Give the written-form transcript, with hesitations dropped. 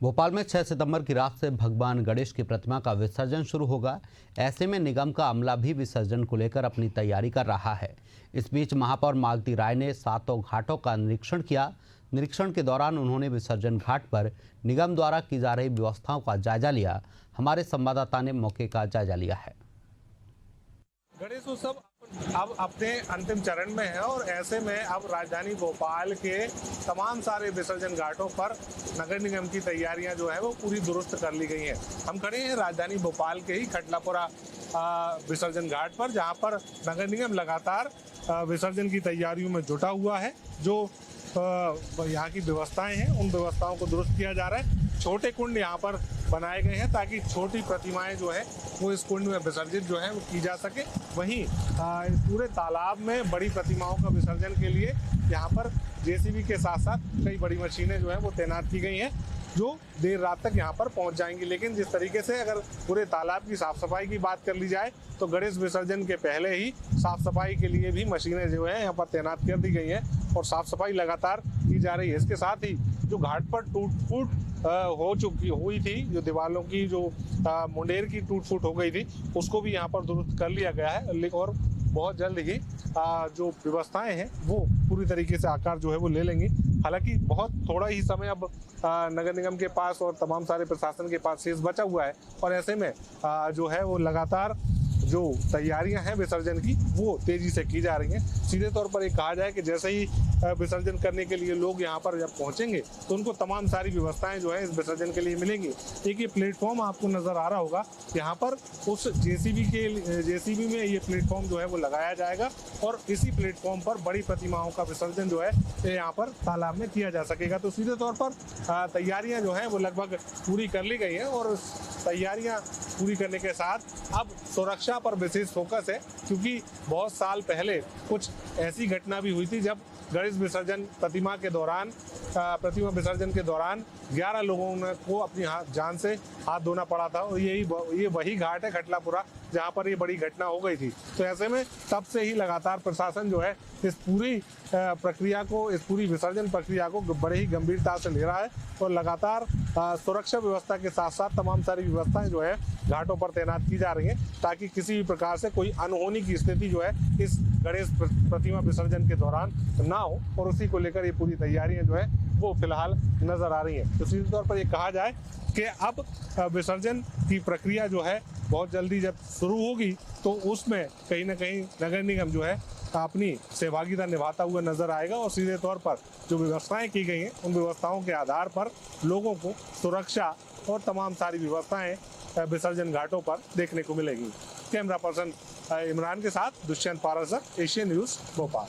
भोपाल में 6 सितंबर की रात से भगवान गणेश की प्रतिमा का विसर्जन शुरू होगा। ऐसे में निगम का अमला भी विसर्जन को लेकर अपनी तैयारी कर रहा है। इस बीच महापौर मालती राय ने सातों घाटों का निरीक्षण किया। निरीक्षण के दौरान उन्होंने विसर्जन घाट पर निगम द्वारा की जा रही व्यवस्थाओं का जायजा लिया। हमारे संवाददाता ने मौके का जायजा लिया है। गणेश उत्सव अब अपने अंतिम चरण में है और ऐसे में अब राजधानी भोपाल के तमाम सारे विसर्जन घाटों पर नगर निगम की तैयारियां जो है वो पूरी दुरुस्त कर ली गई हैं। हम खड़े हैं राजधानी भोपाल के ही खटलापुरा विसर्जन घाट पर, जहां पर नगर निगम लगातार विसर्जन की तैयारियों में जुटा हुआ है। जो यहाँ की व्यवस्थाएं हैं उन व्यवस्थाओं को दुरुस्त किया जा रहा है। छोटे कुंड यहाँ पर बनाए गए हैं ताकि छोटी प्रतिमाएं जो है वो इस कुंड में विसर्जित जो है वो की जा सके। वहीं इस पूरे तालाब में बड़ी प्रतिमाओं का विसर्जन के लिए यहाँ पर जेसीबी के साथ साथ कई बड़ी मशीनें जो है वो तैनात की गई हैं, जो देर रात तक यहाँ पर पहुँच जाएंगी। लेकिन जिस तरीके से अगर पूरे तालाब की साफ सफाई की बात कर ली जाए तो गणेश विसर्जन के पहले ही साफ सफाई के लिए भी मशीनें जो है यहाँ पर तैनात कर दी गई हैं और साफ सफाई लगातार की जा रही है। इसके साथ ही जो घाट पर टूट फूट हुई थी, जो दीवारों की जो मुंडेर की टूट फूट हो गई थी, उसको भी यहाँ पर दुरुस्त कर लिया गया है और बहुत जल्द ही जो व्यवस्थाएं हैं वो पूरी तरीके से आकार जो है वो ले लेंगी। हालांकि बहुत थोड़ा ही समय अब नगर निगम के पास और तमाम सारे प्रशासन के पास शेष बचा हुआ है और ऐसे में जो है वो लगातार जो तैयारियां हैं विसर्जन की वो तेजी से की जा रही हैं। सीधे तौर पर ये कहा जाए कि जैसे ही विसर्जन करने के लिए लोग यहाँ पर जब पहुंचेंगे तो उनको तमाम सारी व्यवस्थाएं जो है इस विसर्जन के लिए मिलेंगी। एक ये प्लेटफॉर्म आपको नजर आ रहा होगा, यहाँ पर उस जेसीबी में ये प्लेटफॉर्म जो है वो लगाया जाएगा और इसी प्लेटफॉर्म पर बड़ी प्रतिमाओं का विसर्जन जो है यहाँ पर तालाब में किया जा सकेगा। तो सीधे तौर पर तैयारियां जो है वो लगभग पूरी कर ली गई हैं और तैयारियां पूरी करने के साथ अब सुरक्षा पर विशेष फोकस है, क्योंकि बहुत साल पहले कुछ ऐसी घटना भी हुई थी जब गणेश विसर्जन प्रतिमा विसर्जन के दौरान 11 लोगों को अपनी जान से हाथ धोना पड़ा था और ये वही घाट है खटलापुरा जहां पर ये बड़ी घटना हो गई थी। तो ऐसे में तब से ही लगातार प्रशासन जो है इस पूरी विसर्जन प्रक्रिया को बड़े ही गंभीरता से ले रहा है और लगातार सुरक्षा व्यवस्था के साथ साथ तमाम सारी व्यवस्थाएं जो है घाटों पर तैनात की जा रही हैं ताकि किसी भी प्रकार से कोई अनहोनी की स्थिति जो है इस गणेश प्रतिमा विसर्जन के दौरान ना हो और उसी को लेकर ये पूरी तैयारियां जो है वो फिलहाल नजर आ रही हैं। तो सीधे तौर पर ये कहा जाए कि अब विसर्जन की प्रक्रिया जो है बहुत जल्दी जब शुरू होगी तो उसमें कहीं ना कहीं नगर निगम जो है अपनी सहभागिता निभाता हुआ नजर आएगा और सीधे तौर पर जो व्यवस्थाएं की गई हैं उन व्यवस्थाओं के आधार पर लोगों को सुरक्षा और तमाम सारी व्यवस्थाएं विसर्जन घाटों पर देखने को मिलेगी। कैमरा पर्सन इमरान के साथ दुष्यंत पारसर, एशियन न्यूज़, भोपाल।